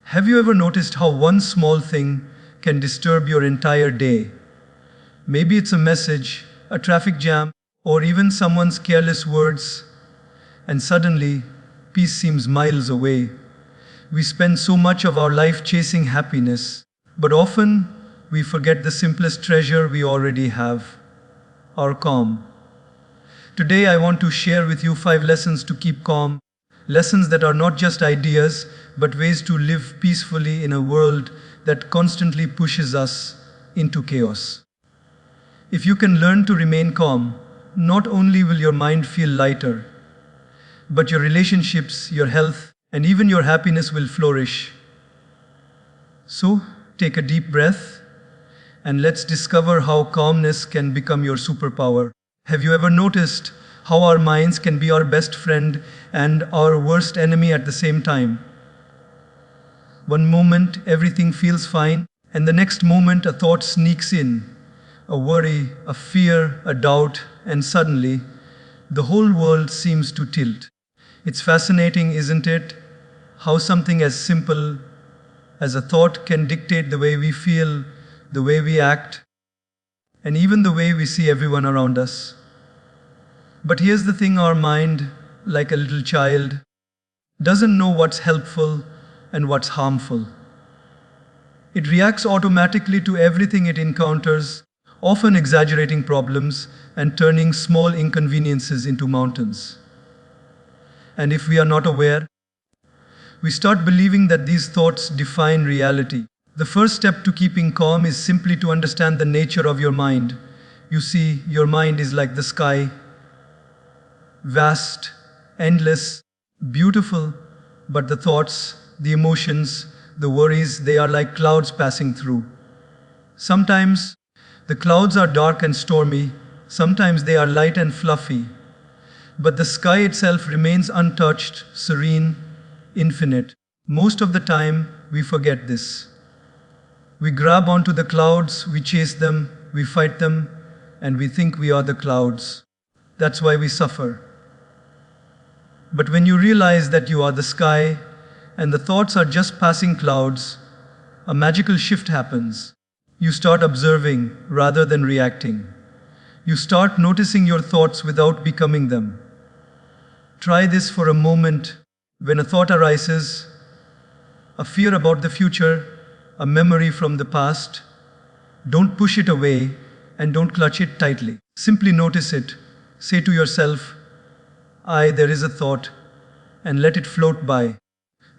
Have you ever noticed how one small thing can disturb your entire day? Maybe it's a message, a traffic jam, or even someone's careless words, and suddenly peace seems miles away. We spend so much of our life chasing happiness, but often we forget the simplest treasure we already have, our calm. Today I want to share with you 5 lessons to keep calm, lessons that are not just ideas, but ways to live peacefully in a world that constantly pushes us into chaos. If you can learn to remain calm, not only will your mind feel lighter, but your relationships, your health, and even your happiness will flourish. So, take a deep breath, and let's discover how calmness can become your superpower. Have you ever noticed how our minds can be our best friend and our worst enemy at the same time? One moment everything feels fine, and the next moment a thought sneaks in, a worry, a fear, a doubt, and suddenly the whole world seems to tilt. It's fascinating, isn't it? How something as simple as a thought can dictate the way we feel, the way we act, and even the way we see everyone around us. But here's the thing, our mind, like a little child, doesn't know what's helpful and what's harmful. It reacts automatically to everything it encounters, often exaggerating problems and turning small inconveniences into mountains. And if we are not aware, we start believing that these thoughts define reality. The first step to keeping calm is simply to understand the nature of your mind. You see, your mind is like the sky, vast, endless, beautiful, but the thoughts, the emotions, the worries, they are like clouds passing through. Sometimes the clouds are dark and stormy, sometimes they are light and fluffy, but the sky itself remains untouched, serene, infinite. Most of the time, we forget this. We grab onto the clouds, we chase them, we fight them, and we think we are the clouds. That's why we suffer. But when you realize that you are the sky, and the thoughts are just passing clouds, a magical shift happens. You start observing rather than reacting. You start noticing your thoughts without becoming them. Try this for a moment. When a thought arises, a fear about the future, a memory from the past, don't push it away and don't clutch it tightly. Simply notice it. Say to yourself, there is a thought, and let it float by.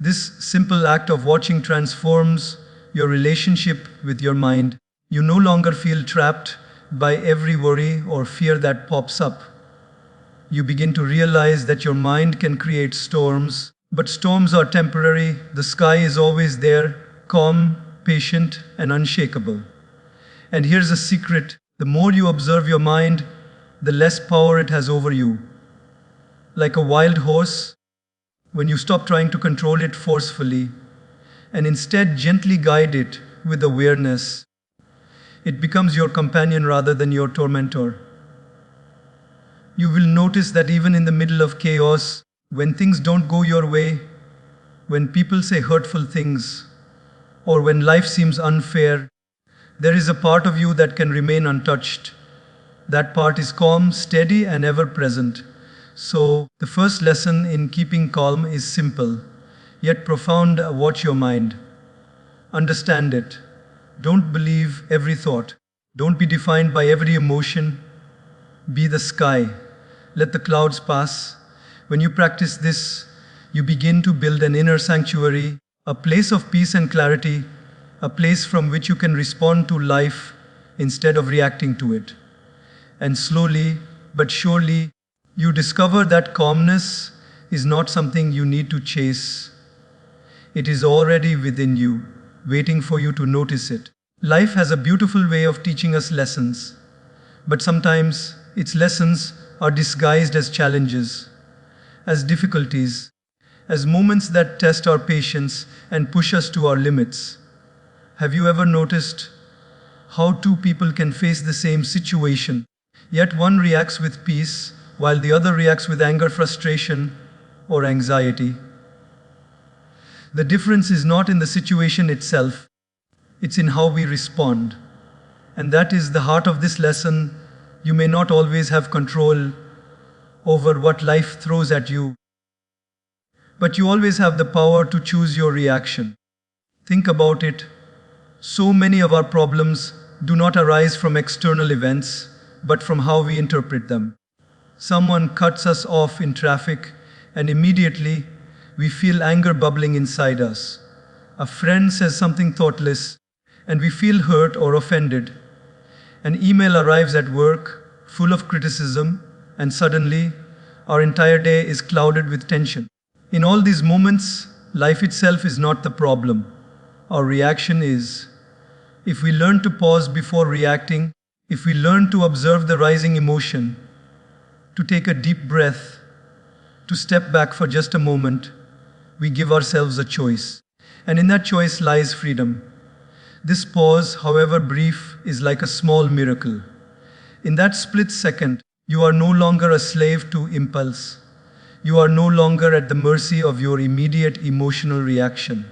This simple act of watching transforms your relationship with your mind. You no longer feel trapped by every worry or fear that pops up. You begin to realize that your mind can create storms, but storms are temporary. The sky is always there, calm, patient, and unshakable. And here's a secret: the more you observe your mind, the less power it has over you. Like a wild horse, when you stop trying to control it forcefully and instead gently guide it with awareness, it becomes your companion rather than your tormentor. You will notice that even in the middle of chaos, when things don't go your way, when people say hurtful things, or when life seems unfair, there is a part of you that can remain untouched. That part is calm, steady, and ever present. So, the first lesson in keeping calm is simple, yet profound. Watch your mind. Understand it. Don't believe every thought. Don't be defined by every emotion. Be the sky. Let the clouds pass. When you practice this, you begin to build an inner sanctuary, a place of peace and clarity, a place from which you can respond to life instead of reacting to it. And slowly but surely, you discover that calmness is not something you need to chase. It is already within you, waiting for you to notice it. Life has a beautiful way of teaching us lessons, but sometimes its lessons are disguised as challenges, as difficulties, as moments that test our patience and push us to our limits. Have you ever noticed how two people can face the same situation, yet one reacts with peace while the other reacts with anger, frustration, or anxiety? The difference is not in the situation itself, it's in how we respond. And that is the heart of this lesson. You may not always have control over what life throws at you, but you always have the power to choose your reaction. Think about it. So many of our problems do not arise from external events, but from how we interpret them. Someone cuts us off in traffic, and immediately we feel anger bubbling inside us. A friend says something thoughtless, and we feel hurt or offended. An email arrives at work, full of criticism, and suddenly our entire day is clouded with tension. In all these moments, life itself is not the problem. Our reaction is. If we learn to pause before reacting, if we learn to observe the rising emotion, to take a deep breath, to step back for just a moment, we give ourselves a choice. And in that choice lies freedom. This pause, however brief, is like a small miracle. In that split second, you are no longer a slave to impulse. You are no longer at the mercy of your immediate emotional reaction.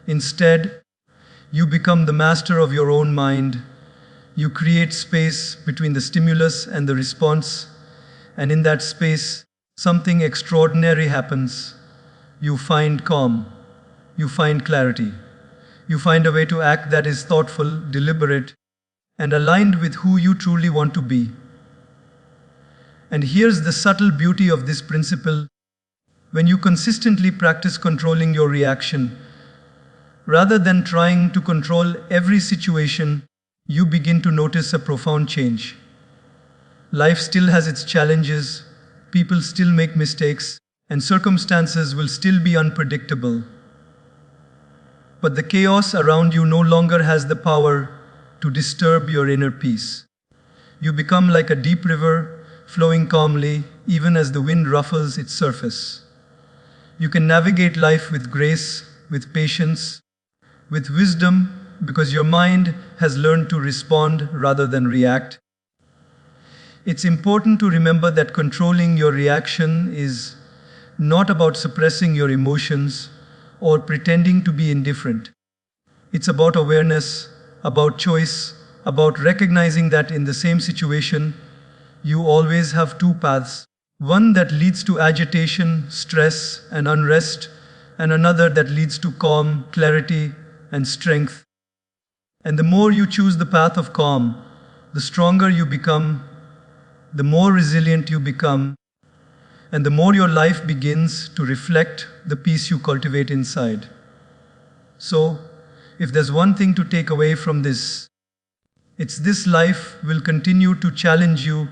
Instead, you become the master of your own mind. You create space between the stimulus and the response, and in that space, something extraordinary happens. You find calm. You find clarity. You find a way to act that is thoughtful, deliberate, and aligned with who you truly want to be. And here's the subtle beauty of this principle. When you consistently practice controlling your reaction, rather than trying to control every situation, you begin to notice a profound change. Life still has its challenges, people still make mistakes, and circumstances will still be unpredictable. But the chaos around you no longer has the power to disturb your inner peace. You become like a deep river, flowing calmly, even as the wind ruffles its surface. You can navigate life with grace, with patience, with wisdom, because your mind has learned to respond rather than react. It's important to remember that controlling your reaction is not about suppressing your emotions or pretending to be indifferent. It's about awareness, about choice, about recognizing that in the same situation, you always have two paths, one that leads to agitation, stress, and unrest, and another that leads to calm, clarity, and strength. And the more you choose the path of calm, the stronger you become, the more resilient you become, and the more your life begins to reflect the peace you cultivate inside. So, if there's one thing to take away from this, it's this: life will continue to challenge you,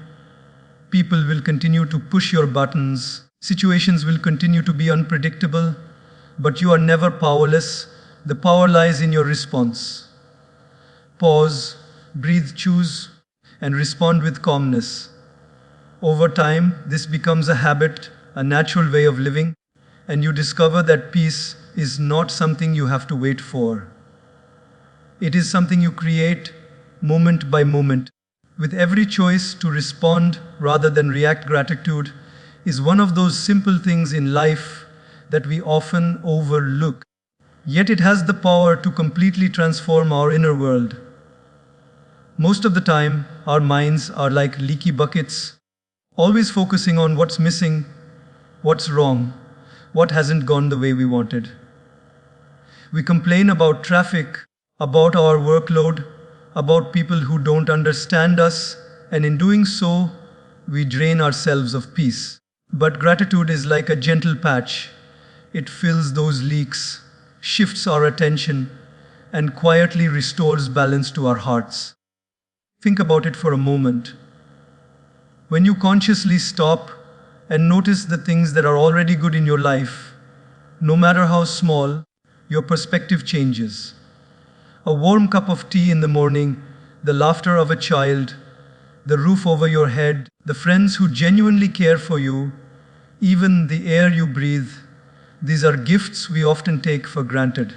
people will continue to push your buttons, situations will continue to be unpredictable, but you are never powerless. The power lies in your response. Pause, breathe, choose, and respond with calmness. Over time, this becomes a habit, a natural way of living, and you discover that peace is not something you have to wait for. It is something you create moment by moment. With every choice to respond rather than react, gratitude is one of those simple things in life that we often overlook. Yet it has the power to completely transform our inner world. Most of the time, our minds are like leaky buckets, always focusing on what's missing, what's wrong, what hasn't gone the way we wanted. We complain about traffic, about our workload, about people who don't understand us, and in doing so, we drain ourselves of peace. But gratitude is like a gentle patch. It fills those leaks, shifts our attention, and quietly restores balance to our hearts. Think about it for a moment. When you consciously stop and notice the things that are already good in your life, no matter how small, your perspective changes. A warm cup of tea in the morning, the laughter of a child, the roof over your head, the friends who genuinely care for you, even the air you breathe, these are gifts we often take for granted.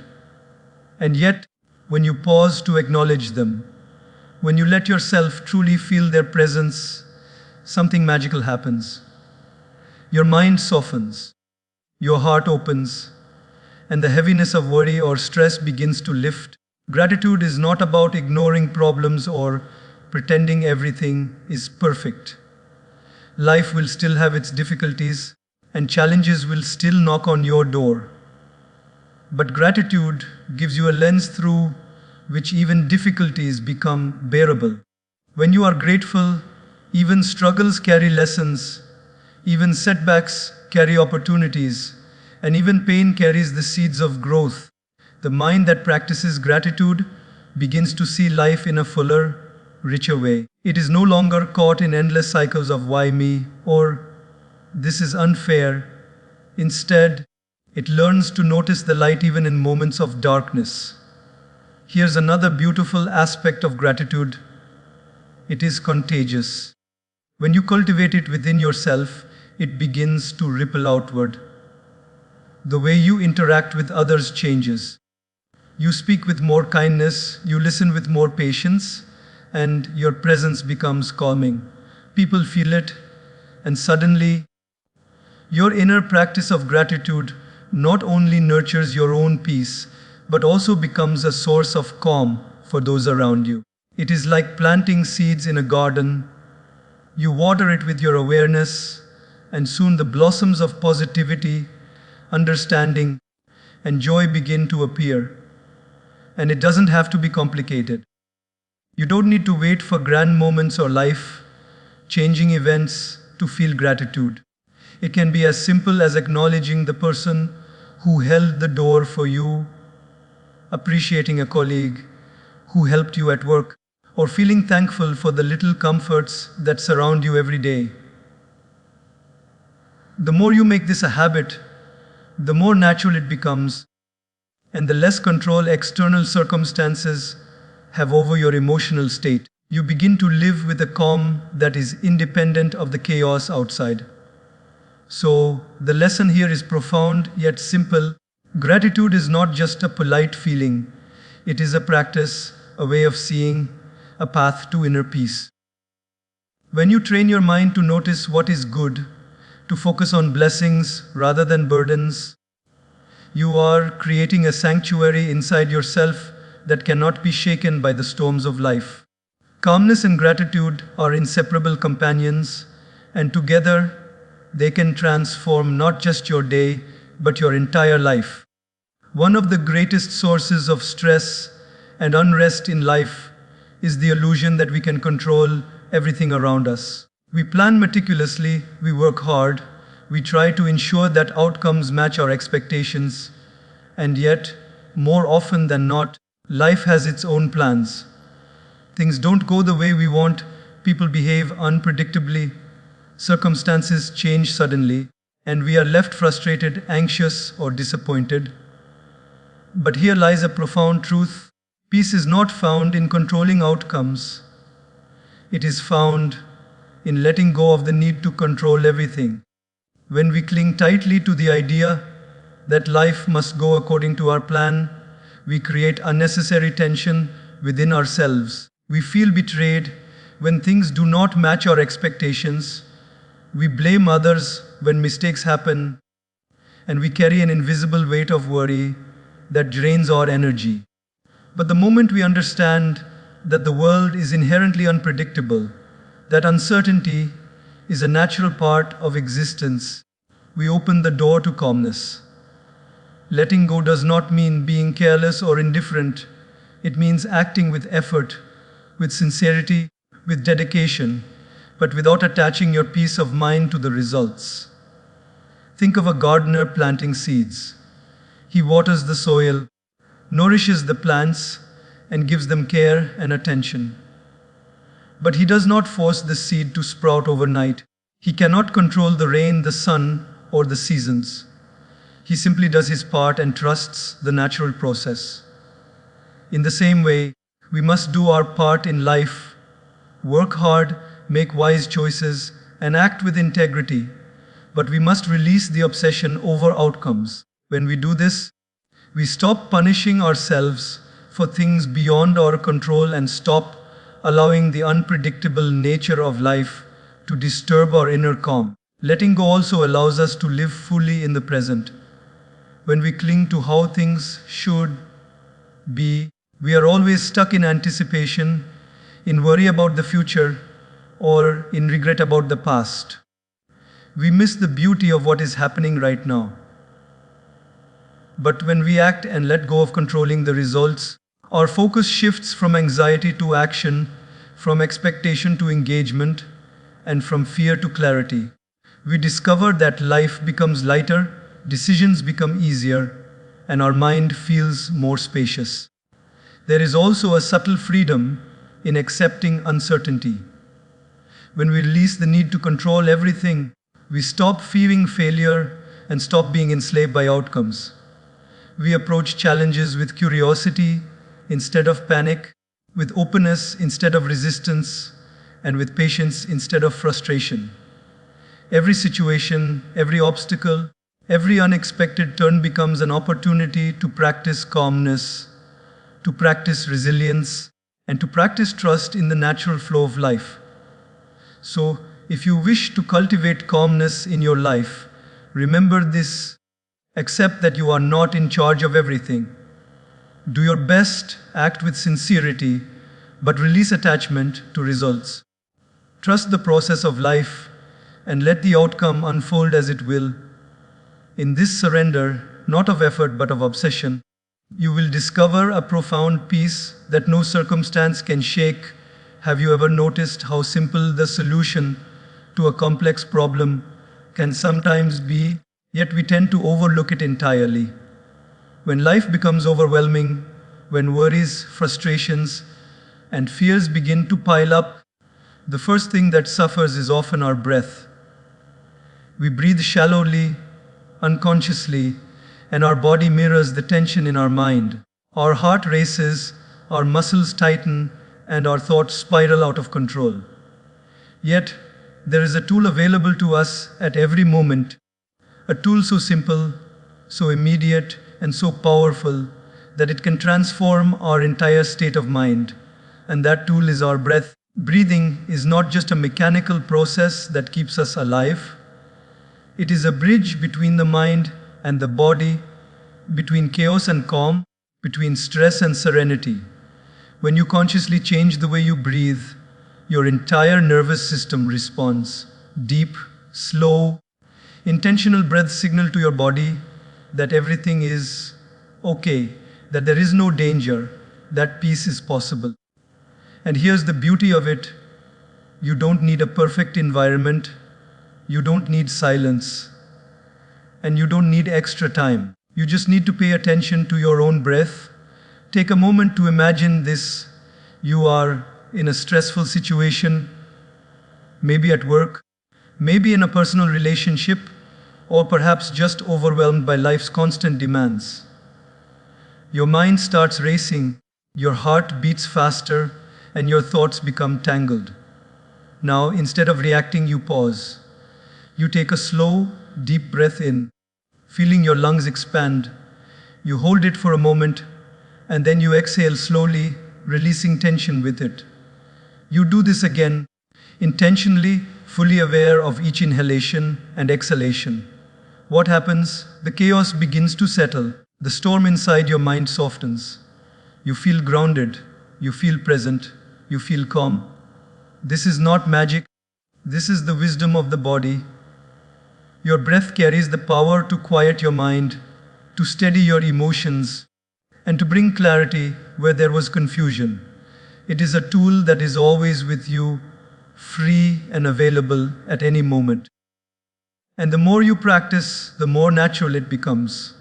And yet, when you pause to acknowledge them, when you let yourself truly feel their presence, something magical happens. Your mind softens, your heart opens, and the heaviness of worry or stress begins to lift. Gratitude is not about ignoring problems or pretending everything is perfect. Life will still have its difficulties, and challenges will still knock on your door. But gratitude gives you a lens through which even difficulties become bearable. When you are grateful, even struggles carry lessons, even setbacks carry opportunities, and even pain carries the seeds of growth. The mind that practices gratitude begins to see life in a fuller, richer way. It is no longer caught in endless cycles of why me or this is unfair. Instead, it learns to notice the light even in moments of darkness. Here's another beautiful aspect of gratitude. It is contagious. When you cultivate it within yourself, it begins to ripple outward. The way you interact with others changes. You speak with more kindness, you listen with more patience, and your presence becomes calming. People feel it, and suddenly, your inner practice of gratitude not only nurtures your own peace, but also becomes a source of calm for those around you. It is like planting seeds in a garden. You water it with your awareness, and soon the blossoms of positivity, understanding, and joy begin to appear. And it doesn't have to be complicated. You don't need to wait for grand moments or life-changing events to feel gratitude. It can be as simple as acknowledging the person who held the door for you, appreciating a colleague who helped you at work, or feeling thankful for the little comforts that surround you every day. The more you make this a habit, the more natural it becomes, and the less control external circumstances have over your emotional state. You begin to live with a calm that is independent of the chaos outside. So, the lesson here is profound yet simple. Gratitude is not just a polite feeling, it is a practice, a way of seeing, a path to inner peace. When you train your mind to notice what is good, to focus on blessings rather than burdens, you are creating a sanctuary inside yourself that cannot be shaken by the storms of life. Calmness and gratitude are inseparable companions, and together they can transform not just your day, but your entire life. One of the greatest sources of stress and unrest in life is the illusion that we can control everything around us. We plan meticulously, we work hard, we try to ensure that outcomes match our expectations, and yet, more often than not, life has its own plans. Things don't go the way we want, people behave unpredictably, circumstances change suddenly, and we are left frustrated, anxious, or disappointed. But here lies a profound truth. Peace is not found in controlling outcomes. It is found in letting go of the need to control everything. When we cling tightly to the idea that life must go according to our plan, we create unnecessary tension within ourselves. We feel betrayed when things do not match our expectations. We blame others when mistakes happen, and we carry an invisible weight of worry that drains our energy. But the moment we understand that the world is inherently unpredictable, that uncertainty is a natural part of existence, we open the door to calmness. Letting go does not mean being careless or indifferent. It means acting with effort, with sincerity, with dedication, but without attaching your peace of mind to the results. Think of a gardener planting seeds. He waters the soil, nourishes the plants, and gives them care and attention. But he does not force the seed to sprout overnight. He cannot control the rain, the sun, or the seasons. He simply does his part and trusts the natural process. In the same way, we must do our part in life, work hard, make wise choices, and act with integrity. But we must release the obsession over outcomes. When we do this, we stop punishing ourselves for things beyond our control and stop allowing the unpredictable nature of life to disturb our inner calm. Letting go also allows us to live fully in the present. When we cling to how things should be, we are always stuck in anticipation, in worry about the future, or in regret about the past. We miss the beauty of what is happening right now. But when we act and let go of controlling the results, our focus shifts from anxiety to action, from expectation to engagement, and from fear to clarity. We discover that life becomes lighter, decisions become easier, and our mind feels more spacious. There is also a subtle freedom in accepting uncertainty. When we release the need to control everything, we stop fearing failure and stop being enslaved by outcomes. We approach challenges with curiosity instead of panic, with openness instead of resistance, and with patience instead of frustration. Every situation, every obstacle, every unexpected turn becomes an opportunity to practice calmness, to practice resilience, and to practice trust in the natural flow of life. So, if you wish to cultivate calmness in your life, remember this: accept that you are not in charge of everything. Do your best, act with sincerity, but release attachment to results. Trust the process of life and let the outcome unfold as it will. In this surrender, not of effort but of obsession, you will discover a profound peace that no circumstance can shake. Have you ever noticed how simple the solution to a complex problem can sometimes be, yet we tend to overlook it entirely? When life becomes overwhelming, when worries, frustrations, and fears begin to pile up, the first thing that suffers is often our breath. We breathe shallowly, unconsciously, and our body mirrors the tension in our mind. Our heart races, our muscles tighten, and our thoughts spiral out of control. Yet, there is a tool available to us at every moment, a tool so simple, so immediate, and so powerful that it can transform our entire state of mind. And that tool is our breath. Breathing is not just a mechanical process that keeps us alive. It is a bridge between the mind and the body, between chaos and calm, between stress and serenity. When you consciously change the way you breathe, your entire nervous system responds. Deep, slow, intentional breaths signal to your body that everything is okay, that there is no danger, that peace is possible. And here's the beauty of it: you don't need a perfect environment, you don't need silence, and you don't need extra time. You just need to pay attention to your own breath. Take a moment to imagine this. You are in a stressful situation, maybe at work, maybe in a personal relationship, or perhaps just overwhelmed by life's constant demands. Your mind starts racing, your heart beats faster, and your thoughts become tangled. Now, instead of reacting, you pause. You take a slow, deep breath in, feeling your lungs expand. You hold it for a moment, and then you exhale slowly, releasing tension with it. You do this again, intentionally, fully aware of each inhalation and exhalation. What happens? The chaos begins to settle. The storm inside your mind softens. You feel grounded. You feel present. You feel calm. This is not magic. This is the wisdom of the body. Your breath carries the power to quiet your mind, to steady your emotions, and to bring clarity where there was confusion. It is a tool that is always with you, free and available at any moment. And the more you practice, the more natural it becomes.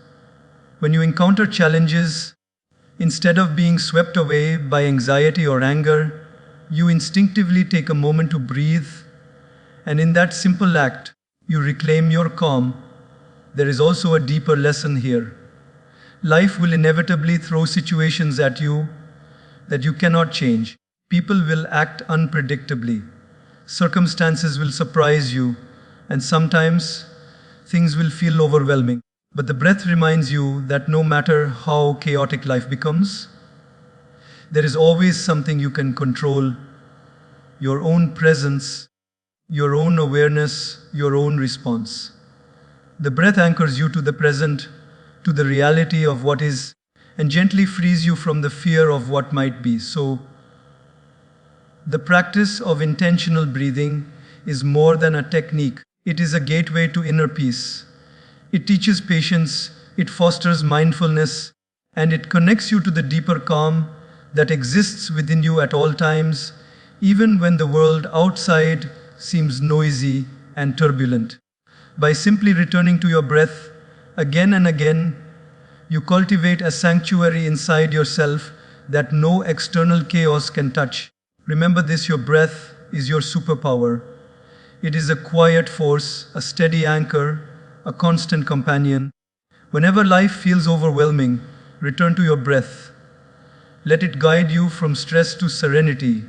When you encounter challenges, instead of being swept away by anxiety or anger, you instinctively take a moment to breathe, and in that simple act, you reclaim your calm. There is also a deeper lesson here. Life will inevitably throw situations at you that you cannot change. People will act unpredictably. Circumstances will surprise you, and sometimes things will feel overwhelming. But the breath reminds you that no matter how chaotic life becomes, there is always something you can control: your own presence, your own awareness, your own response. The breath anchors you to the present, to the reality of what is and gently frees you from the fear of what might be. So, the practice of intentional breathing is more than a technique. It is a gateway to inner peace. It teaches patience, it fosters mindfulness, and it connects you to the deeper calm that exists within you at all times, even when the world outside seems noisy and turbulent. By simply returning to your breath again and again, you cultivate a sanctuary inside yourself that no external chaos can touch. Remember this: your breath is your superpower. It is a quiet force, a steady anchor, a constant companion. Whenever life feels overwhelming, return to your breath. Let it guide you from stress to serenity,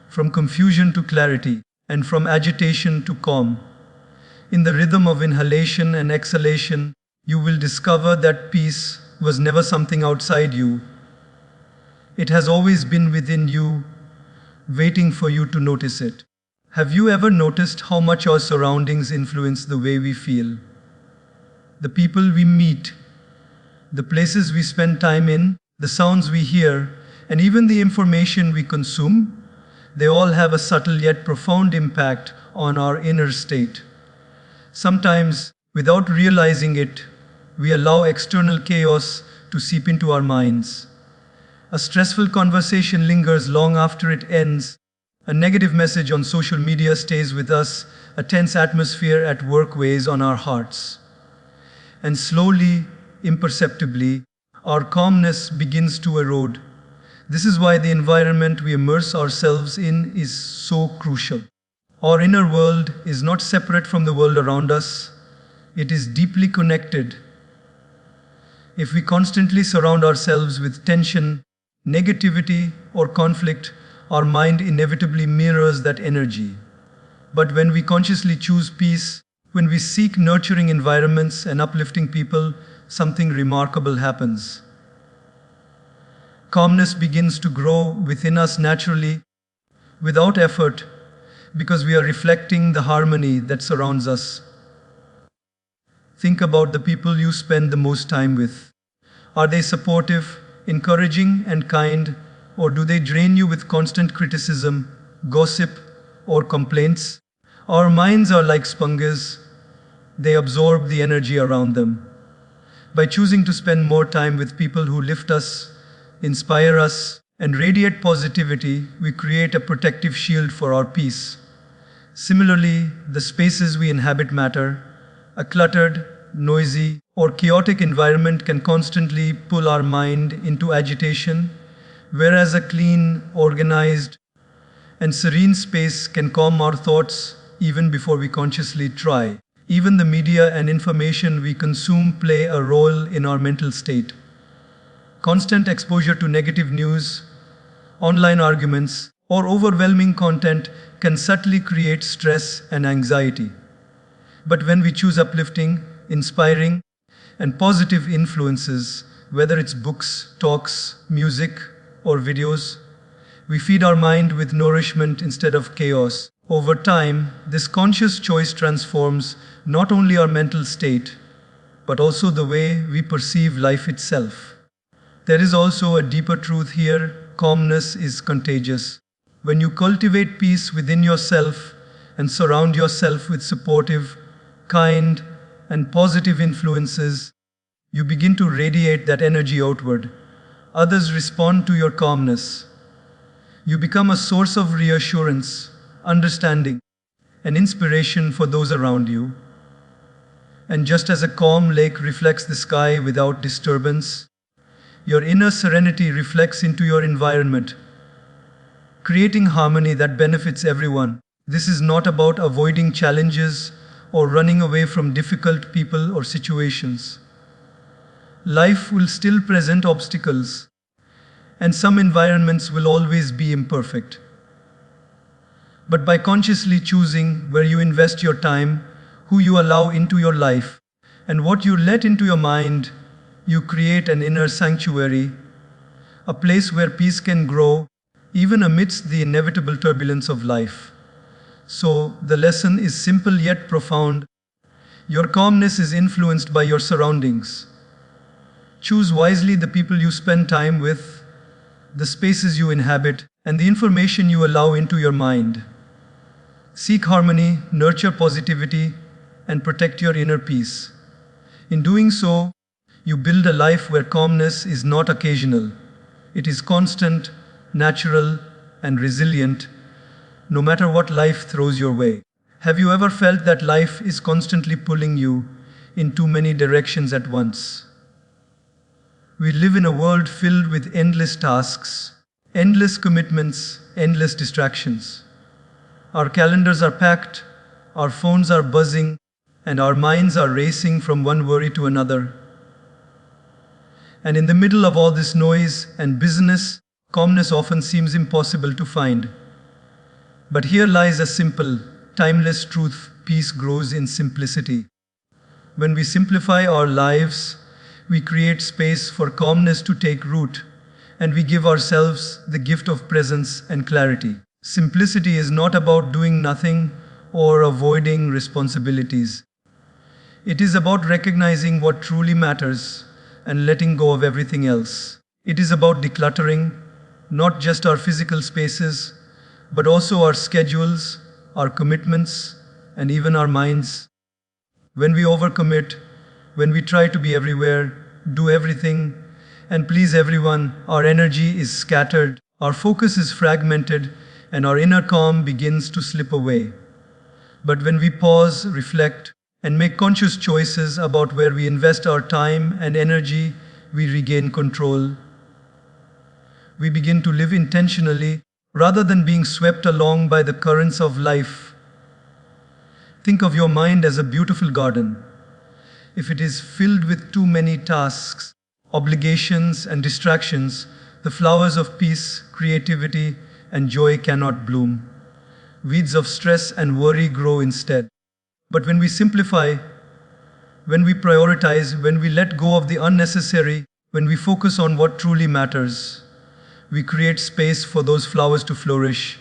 from confusion to clarity, and from agitation to calm. In the rhythm of inhalation and exhalation, you will discover that peace was never something outside you. It has always been within you, waiting for you to notice it. Have you ever noticed how much our surroundings influence the way we feel? The people we meet, the places we spend time in, the sounds we hear, and even the information we consume, they all have a subtle yet profound impact on our inner state. Sometimes, without realizing it, we allow external chaos to seep into our minds. A stressful conversation lingers long after it ends. A negative message on social media stays with us. A tense atmosphere at work weighs on our hearts. And slowly, imperceptibly, our calmness begins to erode. This is why the environment we immerse ourselves in is so crucial. Our inner world is not separate from the world around us. It is deeply connected. If we constantly surround ourselves with tension, negativity, or conflict, our mind inevitably mirrors that energy. But when we consciously choose peace, when we seek nurturing environments and uplifting people, something remarkable happens. Calmness begins to grow within us naturally, without effort, because we are reflecting the harmony that surrounds us. Think about the people you spend the most time with. Are they supportive, encouraging, and kind, or do they drain you with constant criticism, gossip, or complaints? Our minds are like sponges. They absorb the energy around them. By choosing to spend more time with people who lift us, inspire us, and radiate positivity, we create a protective shield for our peace. Similarly, the spaces we inhabit matter. A cluttered, noisy, or chaotic environment can constantly pull our mind into agitation, whereas a clean, organized, and serene space can calm our thoughts even before we consciously try. Even the media and information we consume play a role in our mental state. Constant exposure to negative news, online arguments, or overwhelming content can subtly create stress and anxiety. But when we choose uplifting, inspiring, and positive influences, whether it's books, talks, music, or videos, we feed our mind with nourishment instead of chaos. Over time, this conscious choice transforms not only our mental state, but also the way we perceive life itself. There is also a deeper truth here: calmness is contagious. When you cultivate peace within yourself and surround yourself with supportive, kind, and positive influences, you begin to radiate that energy outward. Others respond to your calmness. You become a source of reassurance, understanding, and inspiration for those around you. And just as a calm lake reflects the sky without disturbance, your inner serenity reflects into your environment, creating harmony that benefits everyone. This is not about avoiding challenges or running away from difficult people or situations. Life will still present obstacles, and some environments will always be imperfect. But by consciously choosing where you invest your time, who you allow into your life, and what you let into your mind, you create an inner sanctuary, a place where peace can grow, even amidst the inevitable turbulence of life. So, the lesson is simple yet profound. Your calmness is influenced by your surroundings. Choose wisely the people you spend time with, the spaces you inhabit, and the information you allow into your mind. Seek harmony, nurture positivity, and protect your inner peace. In doing so, you build a life where calmness is not occasional. It is constant, natural, and resilient, no matter what life throws your way. Have you ever felt that life is constantly pulling you in too many directions at once? We live in a world filled with endless tasks, endless commitments, endless distractions. Our calendars are packed, our phones are buzzing, and our minds are racing from one worry to another. And in the middle of all this noise and busyness, calmness often seems impossible to find. But here lies a simple, timeless truth: peace grows in simplicity. When we simplify our lives, we create space for calmness to take root, and we give ourselves the gift of presence and clarity. Simplicity is not about doing nothing or avoiding responsibilities. It is about recognizing what truly matters and letting go of everything else. It is about decluttering not just our physical spaces, but also our schedules, our commitments, and even our minds. When we overcommit, when we try to be everywhere, do everything, and please everyone, our energy is scattered, our focus is fragmented, and our inner calm begins to slip away. But when we pause, reflect, and make conscious choices about where we invest our time and energy, we regain control. We begin to live intentionally rather than being swept along by the currents of life. Think of your mind as a beautiful garden. If it is filled with too many tasks, obligations, and distractions, the flowers of peace, creativity, and joy cannot bloom. Weeds of stress and worry grow instead. But when we simplify, when we prioritize, when we let go of the unnecessary, when we focus on what truly matters, we create space for those flowers to flourish.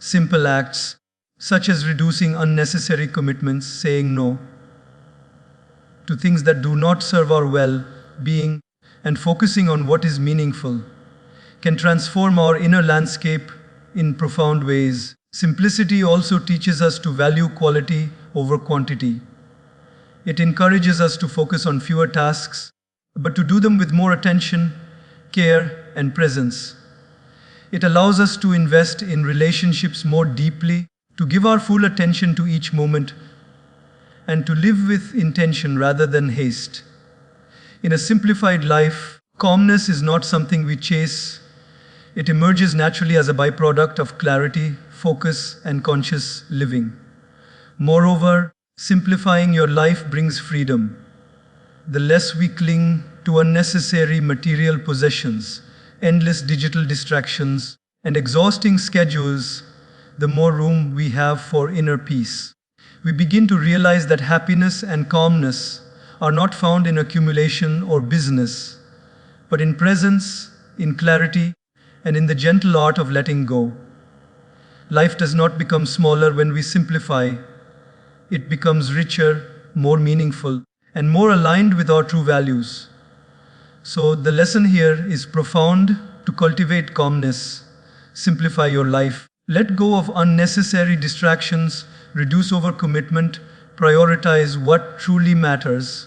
Simple acts, such as reducing unnecessary commitments, saying no to things that do not serve our well-being, and focusing on what is meaningful, can transform our inner landscape in profound ways. Simplicity also teaches us to value quality over quantity. It encourages us to focus on fewer tasks, but to do them with more attention, care, and presence. It allows us to invest in relationships more deeply, to give our full attention to each moment, and to live with intention rather than haste. In a simplified life, calmness is not something we chase. It emerges naturally as a byproduct of clarity, focus, and conscious living. Moreover, simplifying your life brings freedom. The less we cling to unnecessary material possessions, endless digital distractions, and exhausting schedules, the more room we have for inner peace. We begin to realize that happiness and calmness are not found in accumulation or business, but in presence, in clarity, and in the gentle art of letting go. Life does not become smaller when we simplify. It becomes richer, more meaningful, and more aligned with our true values. So the lesson here is profound: to cultivate calmness, simplify your life, let go of unnecessary distractions, reduce overcommitment, prioritize what truly matters,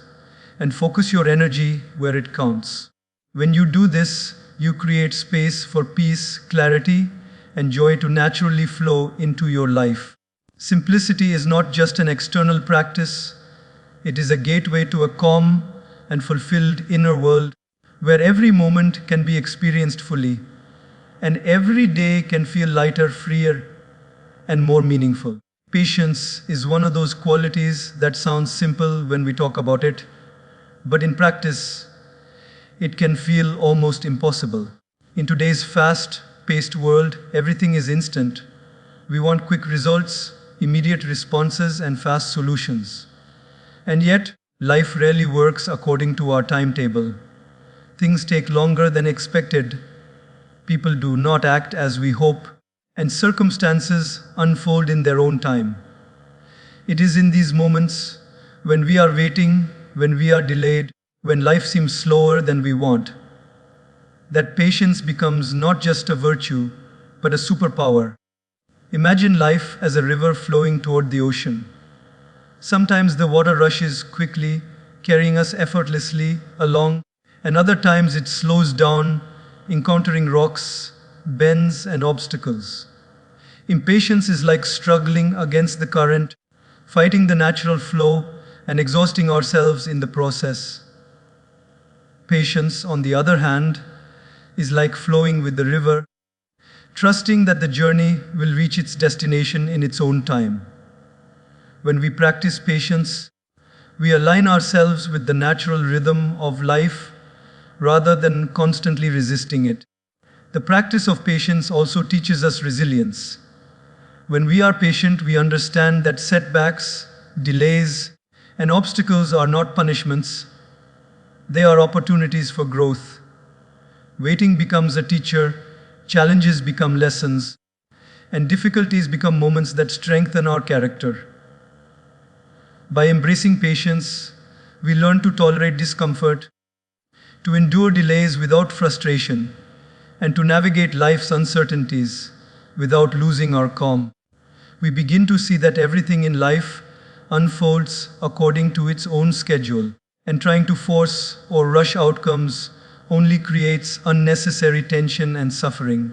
and focus your energy where it counts. When you do this, you create space for peace, clarity, and joy to naturally flow into your life. Simplicity is not just an external practice, it is a gateway to a calm and fulfilled inner world where every moment can be experienced fully, and every day can feel lighter, freer, and more meaningful. Patience is one of those qualities that sounds simple when we talk about it, but in practice, it can feel almost impossible. In today's fast-paced world, everything is instant. We want quick results, immediate responses, and fast solutions. And yet, life rarely works according to our timetable. Things take longer than expected. People do not act as we hope, and circumstances unfold in their own time. It is in these moments, when we are waiting, when we are delayed, when life seems slower than we want. That patience becomes not just a virtue, but a superpower. Imagine life as a river flowing toward the ocean. Sometimes the water rushes quickly, carrying us effortlessly along, and other times it slows down, encountering rocks, bends, and obstacles. Impatience is like struggling against the current, fighting the natural flow, and exhausting ourselves in the process. Patience, on the other hand, is like flowing with the river, trusting that the journey will reach its destination in its own time. When we practice patience, we align ourselves with the natural rhythm of life rather than constantly resisting it. The practice of patience also teaches us resilience. When we are patient, we understand that setbacks, delays, and obstacles are not punishments, they are opportunities for growth. Waiting becomes a teacher, challenges become lessons, and difficulties become moments that strengthen our character. By embracing patience, we learn to tolerate discomfort, to endure delays without frustration, and to navigate life's uncertainties without losing our calm. We begin to see that everything in life unfolds according to its own schedule, and trying to force or rush outcomes only creates unnecessary tension and suffering.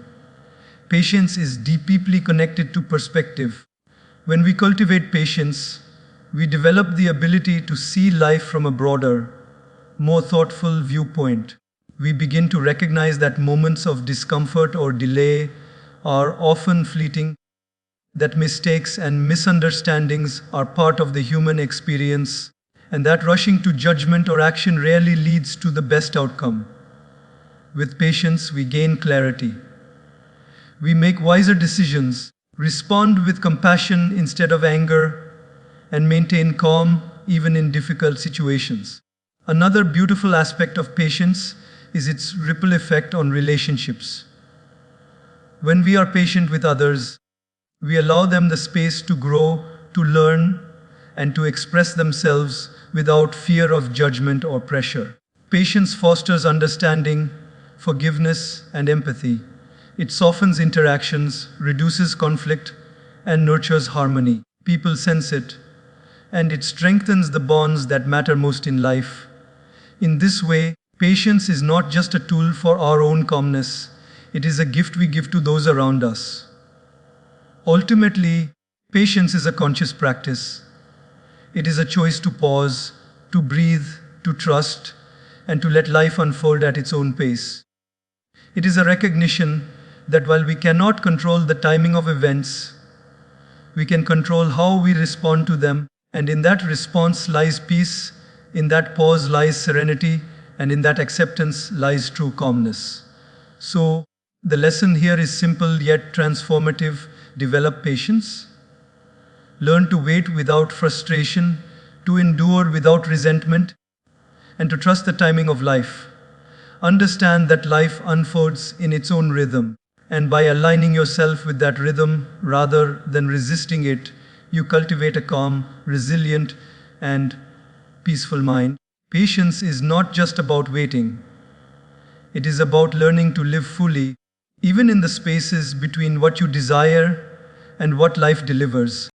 Patience is deeply connected to perspective. When we cultivate patience, we develop the ability to see life from a broader, more thoughtful viewpoint. We begin to recognize that moments of discomfort or delay are often fleeting, that mistakes and misunderstandings are part of the human experience, and that rushing to judgment or action rarely leads to the best outcome. With patience, we gain clarity. We make wiser decisions, respond with compassion instead of anger, and maintain calm even in difficult situations. Another beautiful aspect of patience is its ripple effect on relationships. When we are patient with others, we allow them the space to grow, to learn, and to express themselves without fear of judgment or pressure. Patience fosters understanding, forgiveness, and empathy. It softens interactions, reduces conflict, and nurtures harmony. People sense it, and it strengthens the bonds that matter most in life. In this way, patience is not just a tool for our own calmness, it is a gift we give to those around us. Ultimately, patience is a conscious practice. It is a choice to pause, to breathe, to trust, and to let life unfold at its own pace. It is a recognition that while we cannot control the timing of events, we can control how we respond to them, and in that response lies peace, in that pause lies serenity, and in that acceptance lies true calmness. So, the lesson here is simple yet transformative. Develop patience. Learn to wait without frustration, to endure without resentment, and to trust the timing of life. Understand that life unfolds in its own rhythm, and by aligning yourself with that rhythm rather than resisting it, you cultivate a calm, resilient, and peaceful mind. Patience is not just about waiting. It is about learning to live fully, even in the spaces between what you desire and what life delivers.